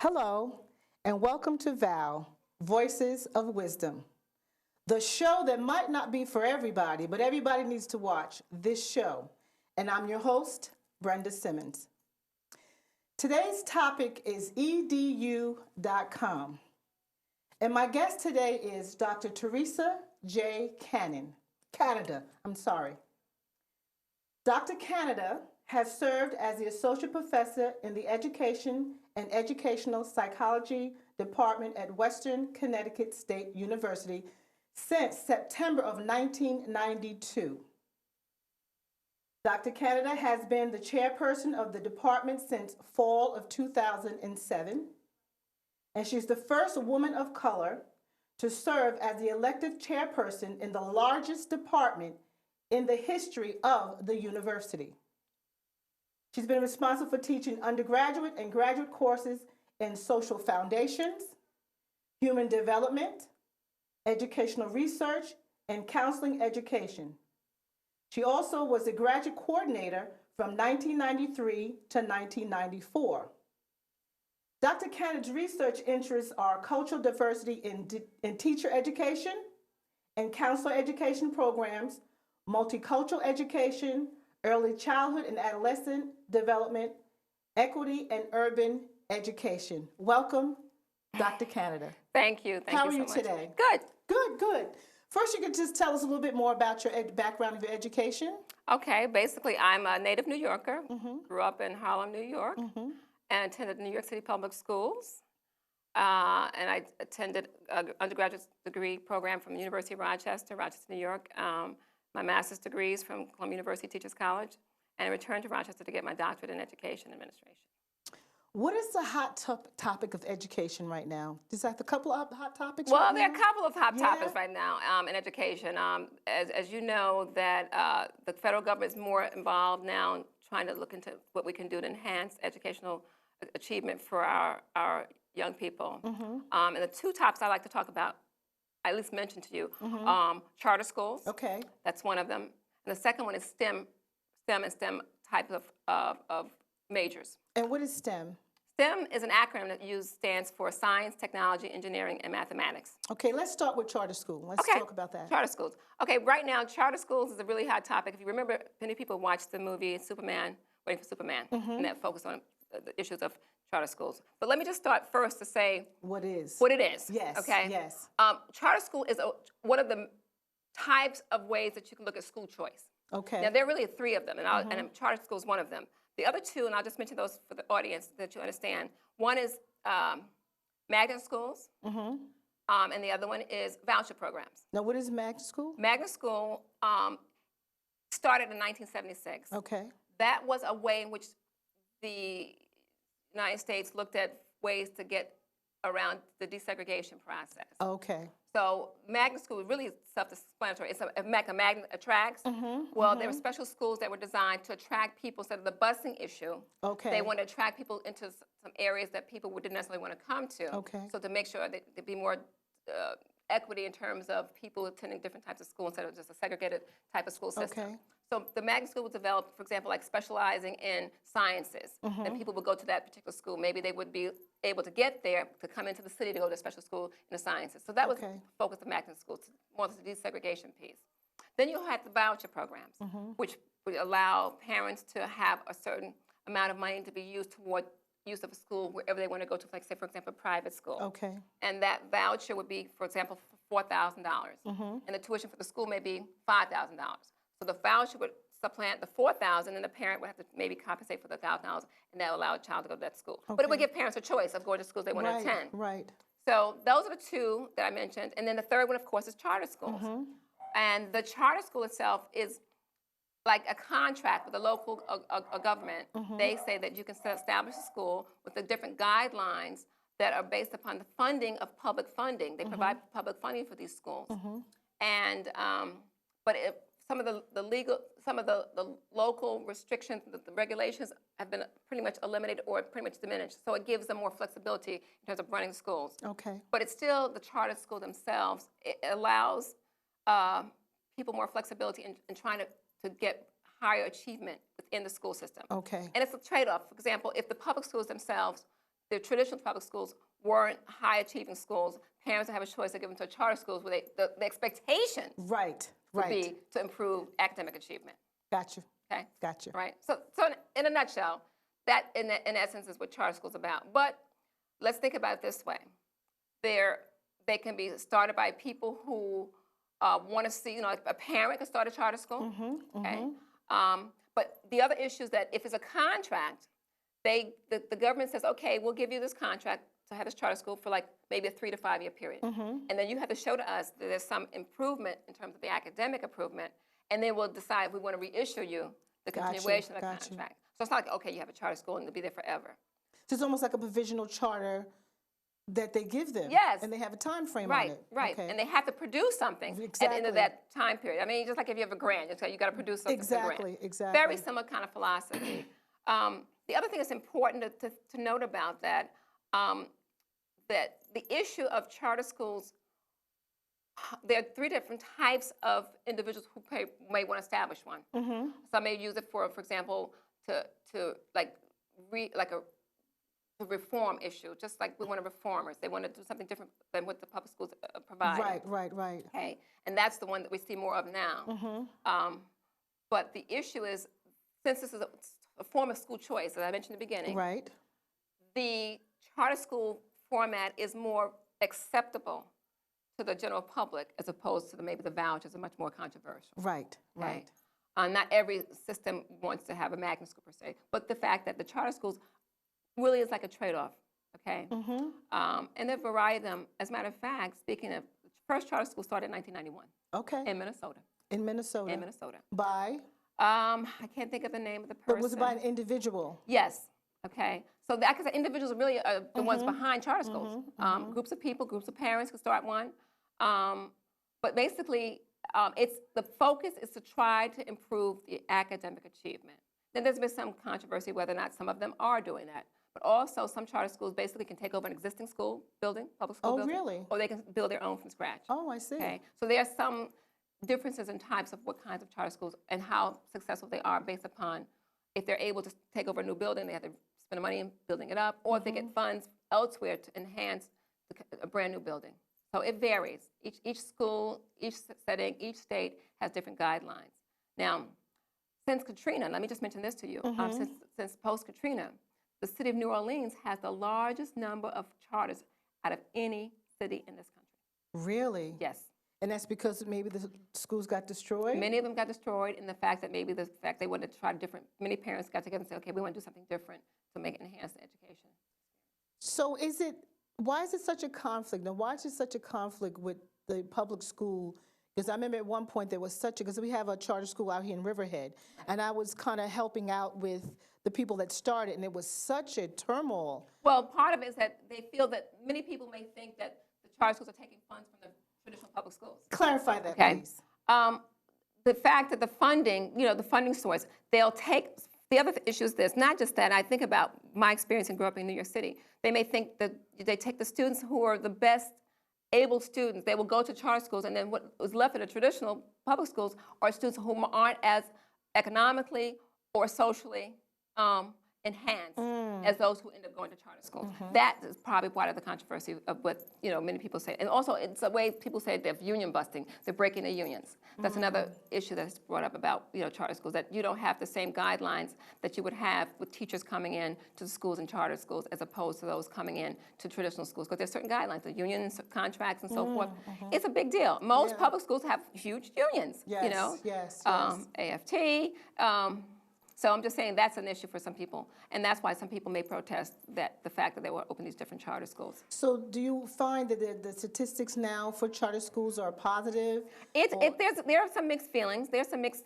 Hello, and welcome to VOW, Voices of Wisdom, the show that might not be for everybody, but everybody needs to watch this show. And I'm your host, Brenda Simmons. Today's topic is edu.com. And my guest today is Dr. Theresa J. Canada. Dr. Canada has served as the Associate Professor in the Education and Educational Psychology Department at Western Connecticut State University since September of 1992. Dr. Canada has been the chairperson of the department since fall of 2007, and she's the first woman of color to serve as the elected chairperson in the largest department in the history of the university. She's been responsible for teaching undergraduate and graduate courses in social foundations, human development, educational research, and counseling education. She also was the graduate coordinator from 1993 to 1994. Dr. Canada's research interests are cultural diversity in teacher education and counselor education programs, multicultural education, early childhood and adolescent development, equity, and urban education. Welcome, Dr. Canada. Thank you. How you are so you much. today? Good. Good. First, you could just tell us a little bit more about your background of your education. Okay, basically, I'm a native New Yorker. Grew up in Harlem, New York, and attended New York City Public Schools. And I attended an undergraduate degree program from the University of Rochester, New York. My master's degrees from Columbia University Teachers College, and I returned to Rochester to get my doctorate in education administration. What is the hot topic of education right now? Is that a couple of hot topics Well, right there now? are a couple of hot topics right now in education. As you know, that the federal government is more involved now in trying to look into what we can do to enhance educational achievement for our young people. And the two topics I like to talk about, I at least mentioned to you, charter schools. Okay. That's one of them. And the second one is STEM and STEM type of majors. And what is STEM? STEM is an acronym that stands for Science, Technology, Engineering, and Mathematics. Okay, let's start with charter school. Let's talk about that. Charter schools. Okay, right now, charter schools is a really hot topic. If you remember, many people watched the movie Superman, Waiting for Superman, and that focused on the issues of charter schools. But let me just start first to say what it is. Yes. Okay. Yes. Charter school is one of the types of ways that you can look at school choice. Okay. Now, there are really three of them, and charter school is one of them. The other two, and I'll just mention those for the audience that you understand. One is magnet schools, and the other one is voucher programs. Now, what is magnet school? Magnet school started in 1976. Okay. That was a way in which the United States looked at ways to get around the desegregation process. Okay. So magnet school is really self-explanatory. It's a magnet attracts. Well, there were special schools that were designed to attract people instead of the busing issue. Okay. They want to attract people into some areas that people didn't necessarily want to come to. Okay. So to make sure that there'd be more equity in terms of people attending different types of school instead of just a segregated type of school system. Okay. So the magnet school was developed, for example, like specializing in sciences. And people would go to that particular school. Maybe they would be able to get there to come into the city to go to a special school in the sciences. So that was the focus of magnet schools, more the desegregation piece. Then you had the voucher programs, which would allow parents to have a certain amount of money to be used toward use of a school wherever they want to go to, like say, for example, a private school. Okay. And that voucher would be, for example, $4,000. And the tuition for the school may be $5,000. So the voucher would supplant the $4,000, and the parent would have to maybe compensate for the $1,000, and that would allow a child to go to that school. But it would give parents a choice of going to schools they want to attend. Right. So those are the two that I mentioned. And then the third one, of course, is charter schools. And the charter school itself is like a contract with a local government. They say that you can establish a school with the different guidelines that are based upon the funding of public funding. They provide public funding for these schools. And but some of the local restrictions, the regulations have been pretty much eliminated or pretty much diminished. So it gives them more flexibility in terms of running schools. Okay. But it's still the charter school themselves. It allows people more flexibility in trying to get higher achievement within the school system. Okay. And it's a trade-off. For example, if the public schools themselves the traditional public schools weren't high-achieving schools, parents would have a choice to give them to charter schools where the expectation would be to improve academic achievement. Got you. Okay? Got you. Right? So in a nutshell, that in essence is what charter school's about. But let's think about it this way. They can be started by people who want to see, like a parent can start a charter school. Okay? But the other issue is that if it's a contract, the government says, okay, we'll give you this contract to have this charter school for like maybe a 3 to 5 year period. And then you have to show to us that there's some improvement in terms of the academic improvement, and then we'll decide if we want to reissue you the continuation of the contract. So it's not like, okay, you have a charter school and it'll be there forever. So it's almost like a provisional charter that they give them. Yes. And they have a time frame on it. Right. Okay. And they have to produce something at the end of that time period. I mean, just like if you have a grant, you got to produce something for the grant. Exactly. Very similar kind of philosophy. The other thing that's important to note about that, that the issue of charter schools, there are 3 different types of individuals who may want to establish one. Some may use it for example, to reform issue, just like we want to reformers. They want to do something different than what the public schools provide. Right. Okay, and that's the one that we see more of now. But the issue is, since this is a form of school choice, as I mentioned in the beginning, the charter school format is more acceptable to the general public as opposed to maybe the vouchers are much more controversial. Right. Not every system wants to have a magnet school per se, but the fact that the charter schools really is like a trade-off, okay? And there are a variety of them. As a matter of fact, speaking of, the first charter school started in 1991. Okay. In Minnesota. In Minnesota. In Minnesota. By? I can't think of the name of the person. But was it by an individual? Yes. Okay. So that, because individuals are really the ones behind charter schools. Groups of people, groups of parents can start one. But basically, the focus is to try to improve the academic achievement. Then there's been some controversy whether or not some of them are doing that. But also, some charter schools basically can take over an existing school building, public school building. Oh, really? Or they can build their own from scratch. Oh, I see. Okay. So there are some differences in types of what kinds of charter schools and how successful they are based upon if they're able to take over a new building, they have to spend the money in building it up, or if they get funds elsewhere to enhance a brand new building. So it varies. Each school, each setting, each state has different guidelines. Now, since Katrina, let me just mention this to you. Since post-Katrina, the city of New Orleans has the largest number of charters out of any city in this country. Really? Yes. And that's because maybe the schools got destroyed? Many of them got destroyed, and the fact that maybe they wanted to try many parents got together and said, okay, we want to do something different to enhance the education. So why is it such a conflict? Now, why is it such a conflict with the public school? Because I remember at one point there was because we have a charter school out here in Riverhead, and I was kind of helping out with the people that started, and it was such a turmoil. Well, part of it is that they feel that many people may think that the charter schools are taking funds from the traditional public schools. Clarify that, please. The fact that the funding, the funding source, they'll take, the other issue is this, not just that, I think about my experience and grew up in New York City. They may think that they take the students who are the best able students, they will go to charter schools, and then what was left of the traditional public schools are students who aren't as economically or socially enhanced as those who end up going to charter schools. That is probably part of the controversy of what many people say. And also, it's a way people say they're union busting, they're breaking the unions. That's another issue that's brought up about charter schools, that you don't have the same guidelines that you would have with teachers coming in to the schools and charter schools as opposed to those coming in to traditional schools, because there's certain guidelines, the unions, contracts, and so forth. It's a big deal. Most public schools have huge unions, Yes. AFT. So I'm just saying that's an issue for some people, and that's why some people may protest the fact that they will open these different charter schools. So do you find that the statistics now for charter schools are positive? There are some mixed feelings. There's some mixed,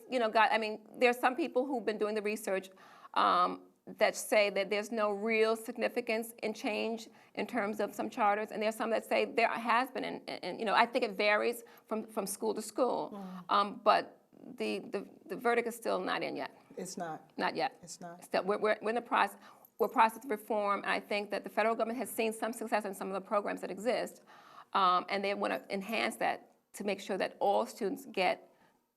there's some people who've been doing the research that say that there's no real significance in change in terms of some charters, and there's some that say there has been, and I think it varies from school to school, but the verdict is still not in yet. It's not. Not yet. It's not. Still, we're in the process. We're process of reform. And I think that the federal government has seen some success in some of the programs that exist, and they want to enhance that to make sure that all students get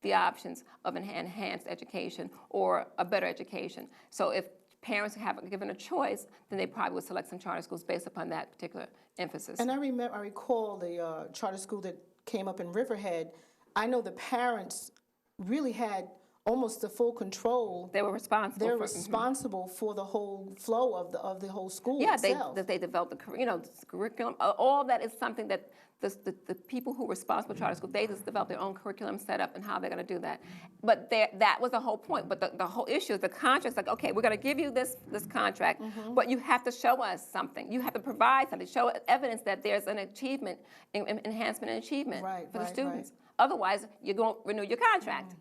the options of an enhanced education or a better education. So if parents have given a choice, then they probably would select some charter schools based upon that particular emphasis. And I recall the charter school that came up in Riverhead. I know the parents really had almost the full control. They were responsible. They're responsible for the whole flow of the whole school itself. They developed the curriculum. All that is something that the people who were responsible for charter school, they just developed their own curriculum set up and how they're going to do that. But that was the whole point. But the whole issue is the contract's like, okay, we're going to give you this contract, but you have to show us something. You have to provide something, show evidence that there's an achievement, enhancement and achievement for the students. Otherwise, you don't renew your contract.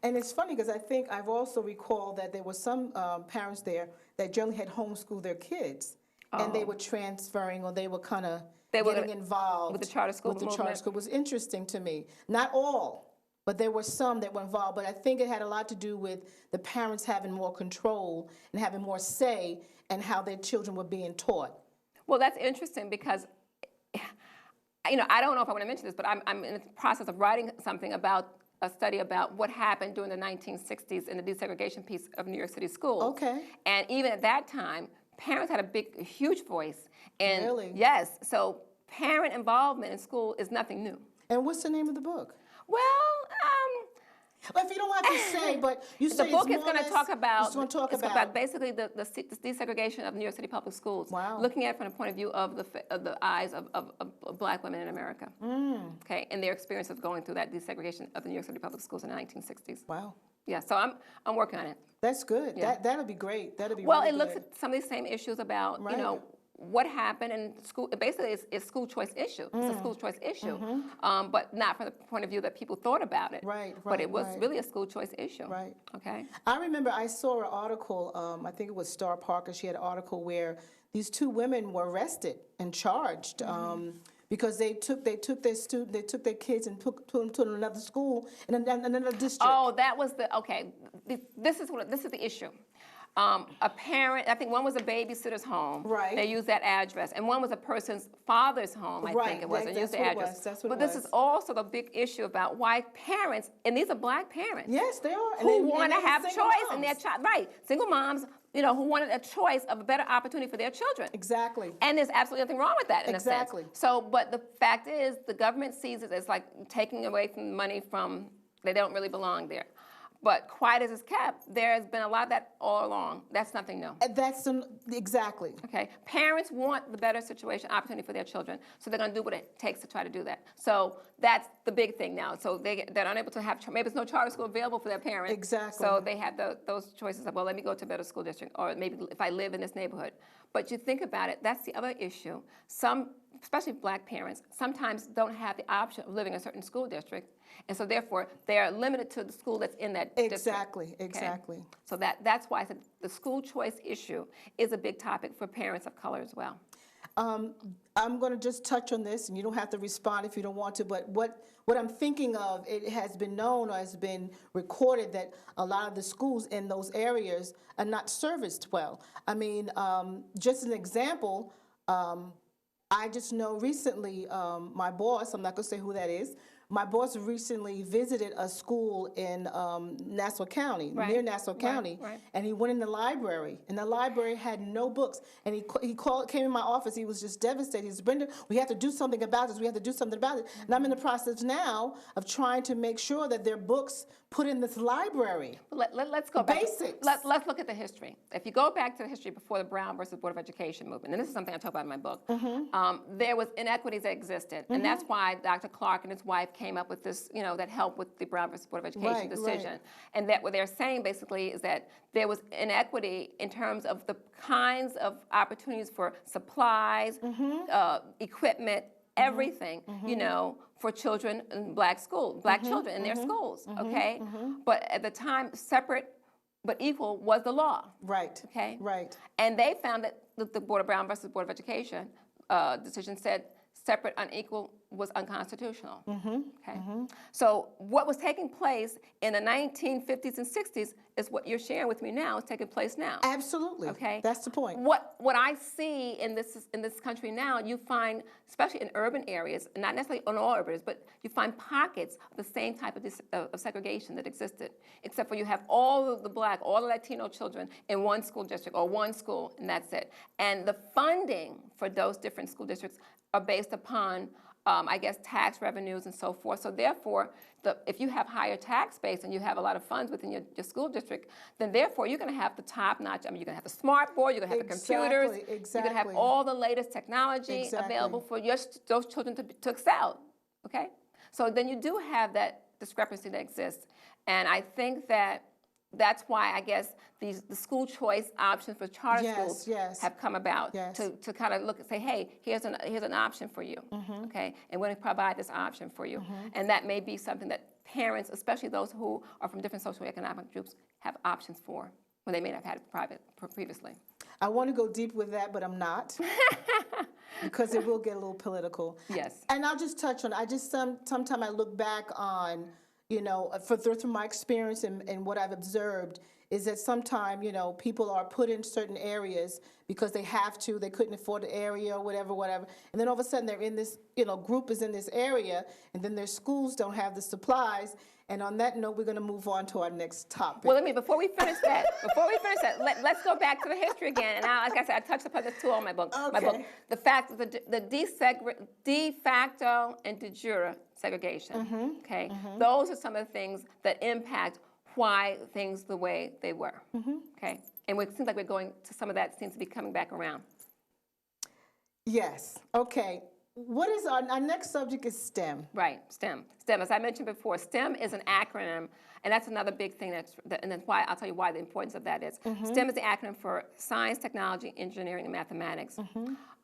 And it's funny because I think I've also recalled that there were some parents there that generally had homeschooled their kids, and they were transferring or they were kind of getting involved with the charter school movement. Charter school. It was interesting to me. Not all, but there were some that were involved. But I think it had a lot to do with the parents having more control and having more say in how their children were being taught. Well, that's interesting because, I don't know if I want to mention this, but I'm in the process of writing something about a study about what happened during the 1960s in the desegregation piece of New York City schools. Okay. And even at that time, parents had a huge voice. And really? Yes. So parent involvement in school is nothing new. And what's the name of the book? Well, if you don't have to say, but you say the book is going to talk about basically the desegregation of New York City public schools. Wow. Looking at it from the point of view of the eyes of black women in America. Okay, and their experience of going through that desegregation of the New York City public schools in the 1960s. Wow. Yeah, so I'm working on it. That's good. Yeah. That'll be great. That'll be well. Really it looks good. at some of these same issues about what happened in school. Basically, it's a school choice issue. It's a school choice issue, but not from the point of view that people thought about it. Right. But it was really a school choice issue. Right. Okay. I remember I saw an article. I think it was Star Parker. She had an article where these two women were arrested and charged. Because they took their kids and put them to another school in another district. Oh, that was This is the issue. A parent, I think one was a babysitter's home. Right. They used that address, and one was a person's father's home. I think it was. And used the address. But this is also the big issue about why parents, and these are black parents. Yes, they are. Who want to have choice in their child. Right. Single moms. Who wanted a choice of a better opportunity for their children. Exactly. And there's absolutely nothing wrong with that in a sense. Exactly. So, but the fact is, the government sees it as like taking away from money they don't really belong there. But quiet as it's kept, there's been a lot of that all along. That's nothing new. Exactly. Okay. Parents want the better situation, opportunity for their children, so they're going to do what it takes to try to do that. So that's the big thing now. So they're unable to have, maybe there's no charter school available for their parents. Exactly. So they have those choices of, well, let me go to a better school district, or maybe if I live in this neighborhood. But you think about it, that's the other issue. Some, especially black parents, sometimes don't have the option of living in a certain school district. And so therefore, they're limited to the school that's in that district. Exactly. Okay? So that's why I said the school choice issue is a big topic for parents of color as well. I'm going to just touch on this, and you don't have to respond if you don't want to, but what I'm thinking of, it has been known or has been recorded that a lot of the schools in those areas are not serviced well. I mean, just an example, I just know recently my boss, I'm not going to say who that is, my boss recently visited a school in Nassau County, near Nassau County, and he went in the library, and the library had no books. And he came in my office. He was just devastated. He said, "Brenda, we have to do something about this. We have to do something about it." And I'm in the process now of trying to make sure that there are books put in this library. Let's go back. Basics. Let's look at the history. If you go back to the history before the Brown versus Board of Education movement, and this is something I talk about in my book, there was inequities that existed, and that's why Dr. Clark and his wife came up with this, that helped with the Brown versus Board of Education decision. And that what they're saying basically is that there was inequity in terms of the kinds of opportunities for supplies, equipment, everything, for children in black children in their schools, okay? But at the time, separate but equal was the law. Right. Okay? Right. And they found that the Brown versus Board of Education decision said separate, unequal was unconstitutional. Okay. So what was taking place in the 1950s and 60s is what you're sharing with me now is taking place now. Absolutely. Okay. That's the point. What I see in this country now, you find, especially in urban areas, not necessarily in all urban areas, but you find pockets of the same type of segregation that existed, except for you have all of the Black, all the Latino children in one school district or one school, and that's it. And the funding for those different school districts are based upon, I guess, tax revenues and so forth. So therefore, if you have higher tax base and you have a lot of funds within your school district, then therefore you're going to have the top-notch. I mean, you're going to have the smart board, you're going to have the computers, you're going to have all the latest technology available for those children to excel. Okay, so then you do have that discrepancy that exists, and I think that's why I guess the school choice options for charter schools have come about to kind of look and say, hey, here's an option for you, okay, and we're going to provide this option for you, and that may be something that parents, especially those who are from different socioeconomic groups, have options for when they may not have had it previously. I want to go deep with that, but I'm not. Because it will get a little political. Yes. And I'll just touch on it. Sometimes I look back on, you know, through my experience and what I've observed is that sometimes, you know, people are put in certain areas because they have to, they couldn't afford the area or whatever. And then all of a sudden they're in this, you know, group is in this area, and then their schools don't have the supplies. And on that note, we're going to move on to our next topic. Well, before we finish that, let's go back to the history again. And like I said, I touched upon this too on my book. Okay. My book, the fact that the de facto and de jure segregation. Okay, those are some of the things that impact why things the way they were. Okay, and it seems like we're going to some of that seems to be coming back around. Yes. Okay. What is our next subject is STEM. Right, STEM. STEM, as I mentioned before, STEM is an acronym, and that's another big thing, and that's why I'll tell you why the importance of that is. STEM is the acronym for Science, Technology, Engineering, and Mathematics.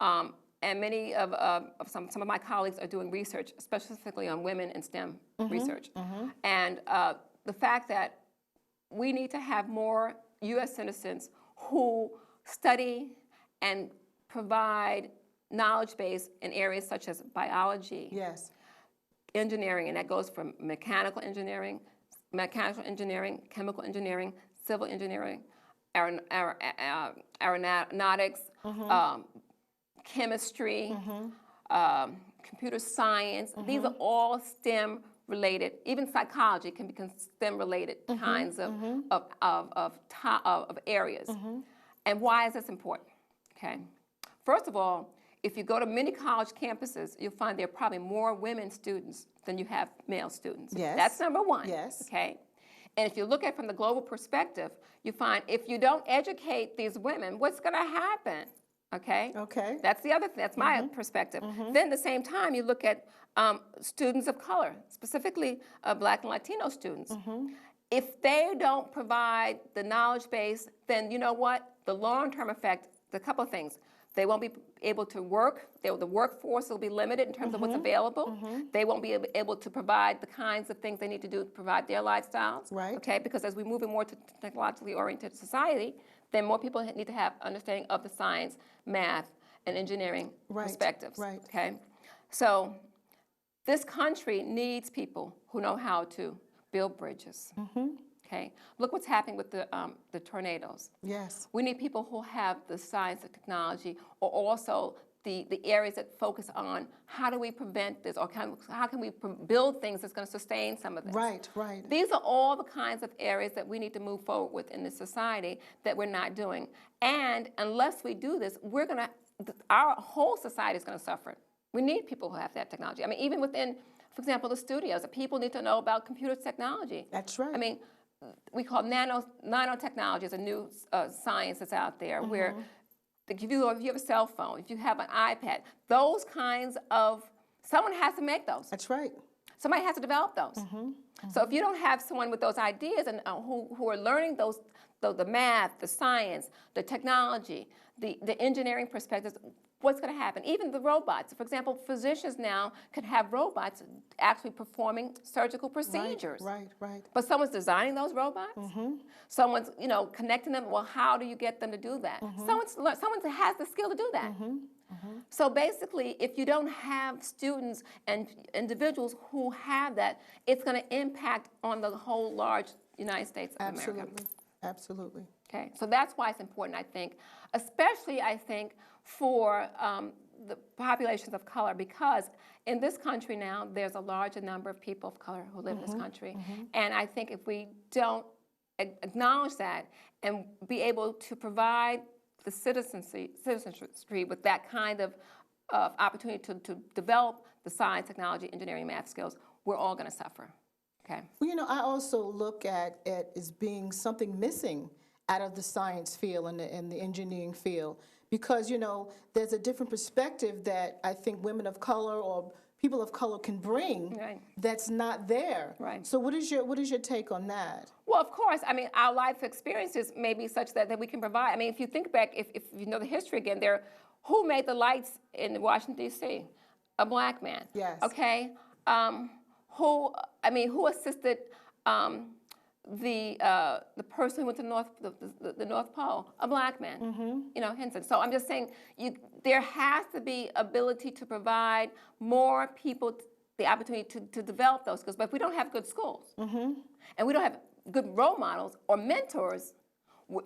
And many of some of my colleagues are doing research, specifically on women in STEM research. And the fact that we need to have more U.S. citizens who study and provide knowledge base in areas such as biology, engineering, and that goes from mechanical engineering, chemical engineering, civil engineering, aeronautics, chemistry, computer science. These are all STEM related. Even psychology can be STEM related kinds of areas. And why is this important? Okay. First of all, if you go to many college campuses, you'll find there are probably more women students than you have male students. Yes. That's number one. Yes. Okay. And if you look at it from the global perspective, you find if you don't educate these women, what's going to happen? Okay. Okay. That's the other thing. That's my perspective. Then at the same time, you look at students of color, specifically Black and Latino students. If they don't provide the knowledge base, then you know what? The long-term effect, a couple of things. They won't be able to work. The workforce will be limited in terms of what's available. They won't be able to provide the kinds of things they need to do to provide their lifestyles. Right. Okay, because as we move in more to technologically oriented society, then more people need to have understanding of the science, math, and engineering perspectives. Right. Okay, so this country needs people who know how to build bridges. Okay, look what's happening with the tornadoes. Yes. We need people who have the science and technology, or also the areas that focus on how do we prevent this, or how can we build things that's going to sustain some of this. Right, right. These are all the kinds of areas that we need to move forward with in this society that we're not doing. And unless we do this, our whole society is going to suffer. We need people who have that technology. I mean, even within, for example, the studios, people need to know about computer technology. That's right. I mean, we call nanotechnology is a new science that's out there where if you have a cell phone, if you have an iPad, those kinds of, someone has to make those. That's right. Somebody has to develop those. So if you don't have someone with those ideas and who are learning those, the math, the science, the technology, the engineering perspectives, what's going to happen? Even the robots. For example, physicians now can have robots actually performing surgical procedures. Right, right, right. But someone's designing those robots. Someone's, connecting them. Well, how do you get them to do that? Someone has the skill to do that. So basically, if you don't have students and individuals who have that, it's going to impact on the whole large United States of America. Absolutely. Absolutely. Okay, so that's why it's important, I think, especially I think for the populations of color, because in this country now there's a larger number of people of color who live in this country, and I think if we don't acknowledge that and be able to provide the citizenry with that kind of opportunity to develop the science, technology, engineering, math skills, we're all going to suffer. Okay. Well, you know, I also look at it as being something missing out of the science field and the engineering field, because, you know, there's a different perspective that I think women of color or people of color can bring that's not there. Right. So what is your take on that? Well, of course, I mean, our life experiences may be such that we can provide. I mean, if you think back, if you know the history again, who made the lights in Washington, D.C.? A black man. Yes. Okay? Who assisted the person who went to the North Pole? A black man. You know, Henson. So I'm just saying, there has to be ability to provide more people the opportunity to develop those skills. But if we don't have good schools, and we don't have good role models or mentors,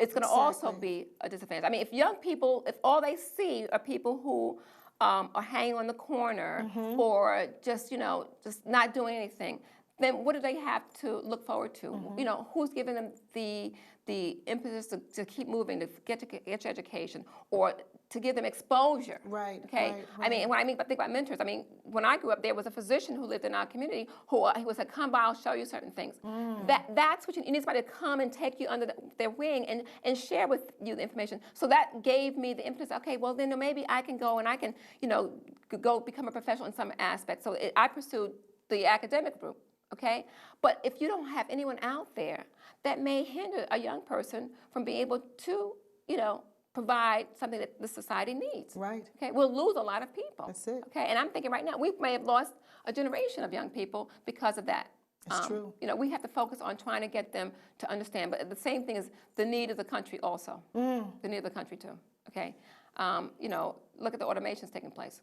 it's going to also be a disadvantage. I mean, if young people, if all they see are people who are hanging on the corner or just, you know, just not doing anything, then what do they have to look forward to? You know, who's giving them the impetus to keep moving, to get your education, or to give them exposure? Right. Okay. Right. I mean, when I think about mentors, I mean, when I grew up, there was a physician who lived in our community who was like, "Come by, I'll show you certain things." That's what you need, somebody to come and take you under their wing and share with you the information. So that gave me the impetus. Okay, well then maybe I can go and I can, you know, go become a professional in some aspect. So I pursued the academic route. Okay, but if you don't have anyone out there, that may hinder a young person from being able to, you know, provide something that the society needs. Right. Okay, we'll lose a lot of people. That's it. Okay, and I'm thinking right now we may have lost a generation of young people because of that. That's true. You know, we have to focus on trying to get them to understand. But the same thing is the need of the country also. The need of the country too. Okay, you know, look at the automations taking place.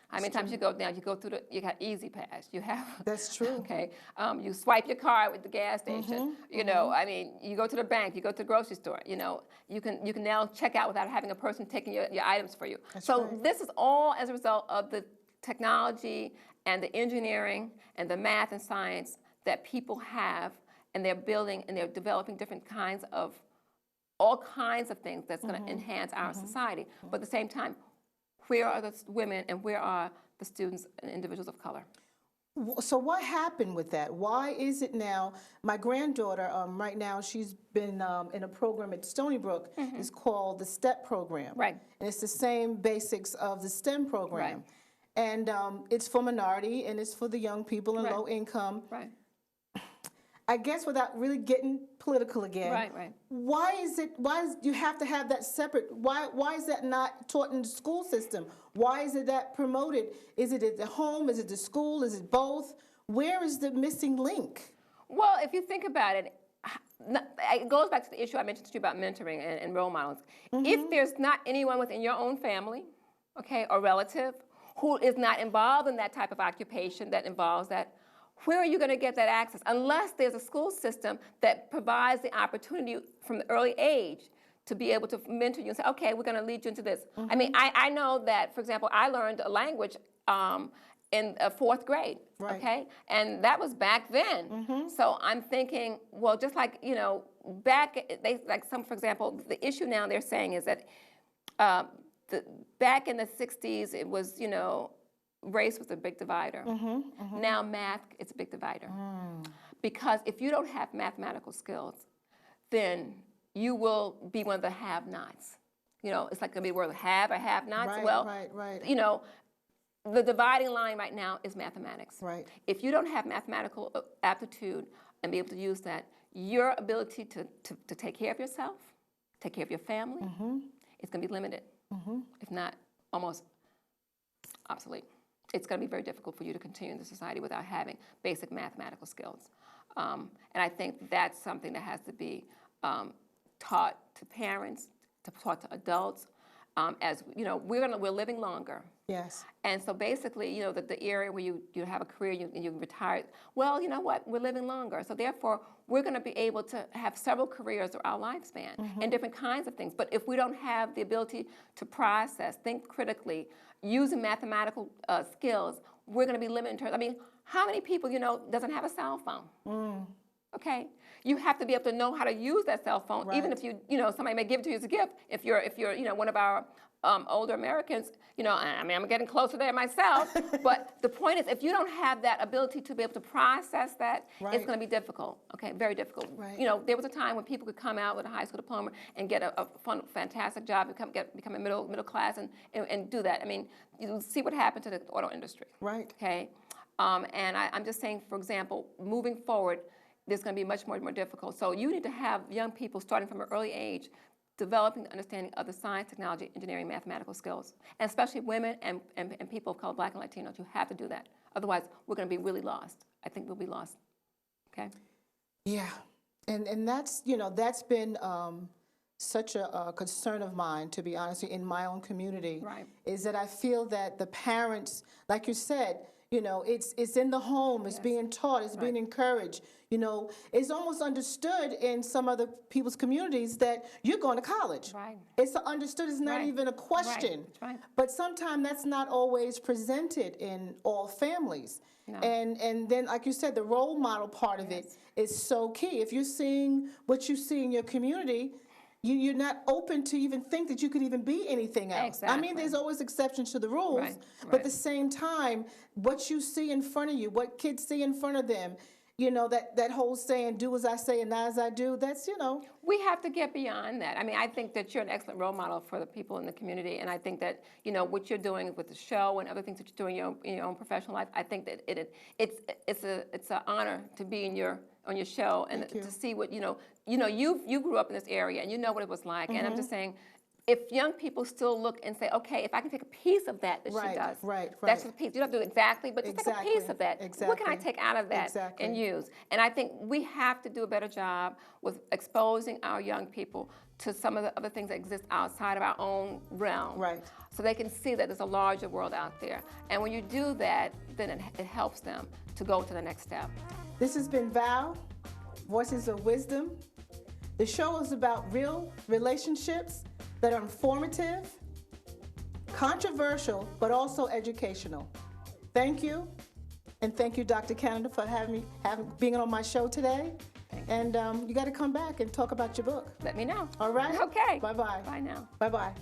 How many times you go down, you go through you got Easy Pass, you have. That's true. Okay, you swipe your card with the gas station. You know, I mean, you go to the bank, you go to the grocery store. You know, you can now check out without having a person taking your items for you. That's so right. This is all as a result of the technology and the engineering and the math and science that people have, and they're building and they're developing different kinds of, all kinds of things that's going to enhance our society. But at the same time, where are the women and where are the students and individuals of color? So what happened with that? Why is it now? My granddaughter, right now, she's been in a program at Stony Brook. It's called the Dept program. Right. And it's the same basics of the STEM program. Right. And it's for minority, and it's for the young people and low income. Right. I guess without really getting political again. Right. Why is you have to have that separate? Why is that not taught in the school system? Why is it that promoted? Is it at the home? Is it the school? Is it both? Where is the missing link? Well, if you think about it, it goes back to the issue I mentioned to you about mentoring and role models. If there's not anyone within your own family, okay, or relative, who is not involved in that type of occupation that involves that, where are you going to get that access? Unless there's a school system that provides the opportunity from the early age to be able to mentor you and say, okay, we're going to lead you into this. I mean, I know that, for example, I learned a language in 4th grade, okay? And that was back then. So I'm thinking, well, just like, you know, for example, the issue now they're saying is that back in the 60s, it was, you know, race was a big divider. Now math is a big divider. Because if you don't have mathematical skills, then you will be one of the have-nots. You know, it's like going to be where the have or have-nots. Right. You know, the dividing line right now is mathematics. Right. If you don't have mathematical aptitude and be able to use that, your ability to take care of yourself, take care of your family, is going to be limited. If not almost obsolete. It's going to be very difficult for you to continue in the society without having basic mathematical skills. And I think that's something that has to be taught to parents, taught to adults, as you know, we're living longer. Yes. And so basically, you know, the area where you have a career and you retire, well, you know what, we're living longer. So therefore, we're going to be able to have several careers through our lifespan and different kinds of things. But if we don't have the ability to process, think critically, using mathematical skills, we're going to be limited in terms. I mean, how many people, you know, doesn't have a cell phone? Okay, you have to be able to know how to use that cell phone, Right. even if you know, somebody may give it to you as a gift. If you're, you know, one of our older Americans, you know, I mean, I'm getting closer there myself, but the point is, if you don't have that ability to be able to process that, Right. it's going to be difficult, okay, very difficult. Right. You know, there was a time when people could come out with a high school diploma and get a fantastic job, become a middle class and do that. I mean, you see what happened to the auto industry. Right. Okay, and I'm just saying, for example, moving forward, it's going to be much more difficult. So you need to have young people starting from an early age developing the understanding of the science, technology, engineering, mathematical skills, and especially women and people of color, Black and Latinos. You have to do that. Otherwise, we're going to be really lost. I think we'll be lost. Okay? Yeah. And that's, you know, that's been such a concern of mine, to be honest, in my own community. Right. Is that I feel that the parents, like you said, you know, it's in the home, it's being taught, it's being encouraged. You know, it's almost understood in some other people's communities that you're going to college. Right. It's understood, it's not even a question. That's right. But sometimes that's not always presented in all families. No. And then, like you said, the role model part of it is so key. If you're seeing what you see in your community, you're not open to even think that you could even be anything else. I mean, Exactly. there's always exceptions to the rules, Right, but right. at the same time, what you see in front of you, what kids see in front of them, you know, that whole saying, do as I say and not as I do, that's, you know. We have to get beyond that. I mean, I think that you're an excellent role model for the people in the community, and I think that, you know, what you're doing with the show and other things that you're doing in your own professional life, I think that it's an honor to be on your show and to see what, you grew up in this area and you know what it was like, and I'm just saying, if young people still look and say, okay, if I can take a piece of that she does, that's a piece. You don't do it exactly, but just take a piece of that. What can I take out of that and use? And I think we have to do a better job with exposing our young people to some of the other things that exist outside of our own realm. Right. So they can see that there's a larger world out there. And when you do that, then it helps them to go to the next step. This has been Val, Voices of Wisdom. The show is about real relationships that are informative, controversial, but also educational. Thank you, and thank you, Dr. Canada, for being on my show today. Thank you. And you got to come back and talk about your book. Let me know. All right? Okay. Bye-bye. Bye now. Bye-bye.